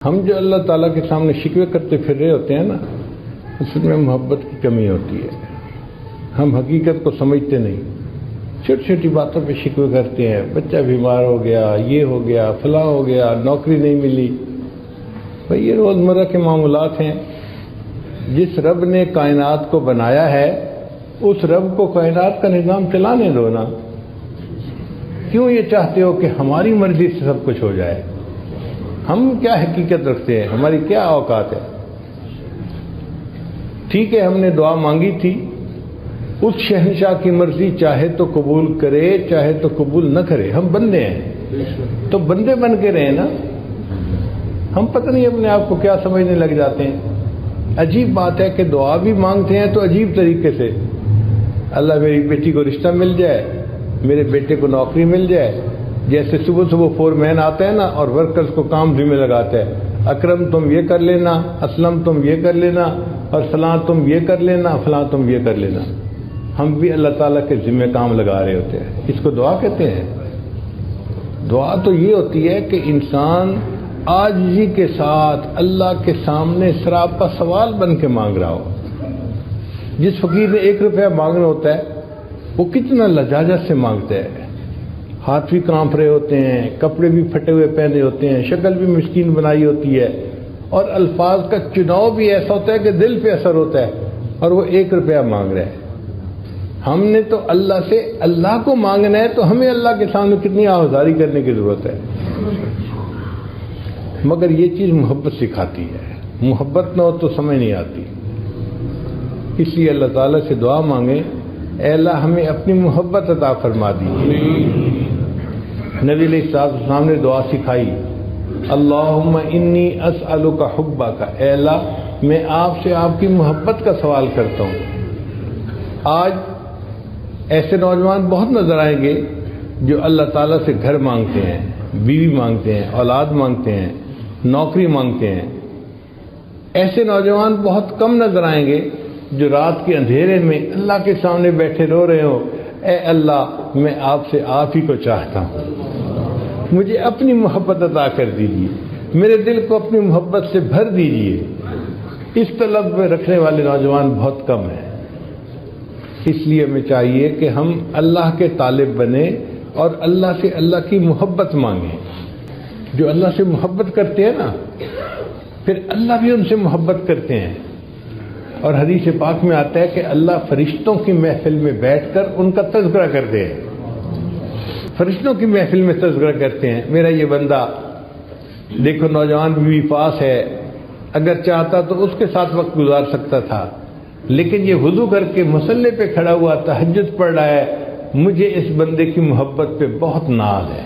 ہم جو اللہ تعالیٰ کے سامنے شکوے کرتے پھر رہے ہوتے ہیں نا، اس میں محبت کی کمی ہوتی ہے۔ ہم حقیقت کو سمجھتے نہیں، چھوٹی چھوٹی باتوں پہ شکوے کرتے ہیں، بچہ بیمار ہو گیا، یہ ہو گیا، فلاں ہو گیا، نوکری نہیں ملی۔ بھئی یہ روزمرہ کے معاملات ہیں۔ جس رب نے کائنات کو بنایا ہے اس رب کو کائنات کا نظام چلانے دو نا۔ کیوں یہ چاہتے ہو کہ ہماری مرضی سے سب کچھ ہو جائے؟ ہم کیا حقیقت رکھتے ہیں؟ ہماری کیا اوقات ہے؟ ٹھیک ہے، ہم نے دعا مانگی تھی، اس شہنشاہ کی مرضی چاہے تو قبول کرے چاہے تو قبول نہ کرے۔ ہم بندے ہیں تو بندے بن کے رہے نا۔ ہم پتہ نہیں اپنے آپ کو کیا سمجھنے لگ جاتے ہیں۔ عجیب بات ہے کہ دعا بھی مانگتے ہیں تو عجیب طریقے سے، اللہ میری بیٹی کو رشتہ مل جائے، میرے بیٹے کو نوکری مل جائے۔ جیسے صبح صبح فور مین آتا ہے نا اور ورکرز کو کام ذمہ لگاتا ہے، اکرم تم یہ کر لینا، اسلم تم یہ کر لینا، اور فلاں تم یہ کر لینا، فلاں تم یہ کر لینا۔ ہم بھی اللہ تعالیٰ کے ذمہ کام لگا رہے ہوتے ہیں۔ اس کو دعا کہتے ہیں؟ دعا تو یہ ہوتی ہے کہ انسان عاجزی کے ساتھ اللہ کے سامنے سراپا سوال بن کے مانگ رہا ہو۔ جس فقیر نے 1 روپیہ مانگنا ہوتا ہے وہ کتنا لجاجت سے مانگتا ہے، ہاتھ بھی کانپ رہے ہوتے ہیں، کپڑے بھی پھٹے ہوئے پہنے ہوتے ہیں، شکل بھی مسکین بنائی ہوتی ہے، اور الفاظ کا چناؤ بھی ایسا ہوتا ہے کہ دل پہ اثر ہوتا ہے، اور وہ 1 روپیہ مانگ رہا ہے۔ ہم نے تو اللہ سے اللہ کو مانگنا ہے، تو ہمیں اللہ کے سامنے کتنی آہذاری کرنے کی ضرورت ہے۔ مگر یہ چیز محبت سکھاتی ہے، محبت نہ ہو تو سمجھ نہیں آتی۔ اس لیے اللہ تعالیٰ سے دعا مانگیں، اے اللہ ہمیں اپنی محبت عطا فرما دیجیے۔ نبی علیہ السلام نے دعا سکھائی، اللہم انی اسألک حبک، اے اللہ میں آپ سے آپ کی محبت کا سوال کرتا ہوں۔ آج ایسے نوجوان بہت نظر آئیں گے جو اللہ تعالیٰ سے گھر مانگتے ہیں، بیوی مانگتے ہیں، اولاد مانگتے ہیں، نوکری مانگتے ہیں۔ ایسے نوجوان بہت کم نظر آئیں گے جو رات کے اندھیرے میں اللہ کے سامنے بیٹھے رو رہے ہو، اے اللہ میں آپ سے آپ ہی کو چاہتا ہوں، مجھے اپنی محبت عطا کر دیجیے، میرے دل کو اپنی محبت سے بھر دیجیے۔ اس طلب میں رکھنے والے نوجوان بہت کم ہیں۔ اس لیے ہمیں چاہیے کہ ہم اللہ کے طالب بنیں اور اللہ سے اللہ کی محبت مانگیں۔ جو اللہ سے محبت کرتے ہیں نا، پھر اللہ بھی ان سے محبت کرتے ہیں۔ اور حدیث پاک میں آتا ہے کہ اللہ فرشتوں کی محفل میں بیٹھ کر ان کا تذکرہ کرتے ہیں۔ فرشتوں کی محفل میں تذکرہ کرتے ہیں، میرا یہ بندہ دیکھو نوجوان بھی پاس ہے، اگر چاہتا تو اس کے ساتھ وقت گزار سکتا تھا، لیکن یہ وضو کر کے مصلی پہ کھڑا ہوا تہجد پڑھ رہا ہے، مجھے اس بندے کی محبت پہ بہت ناز ہے۔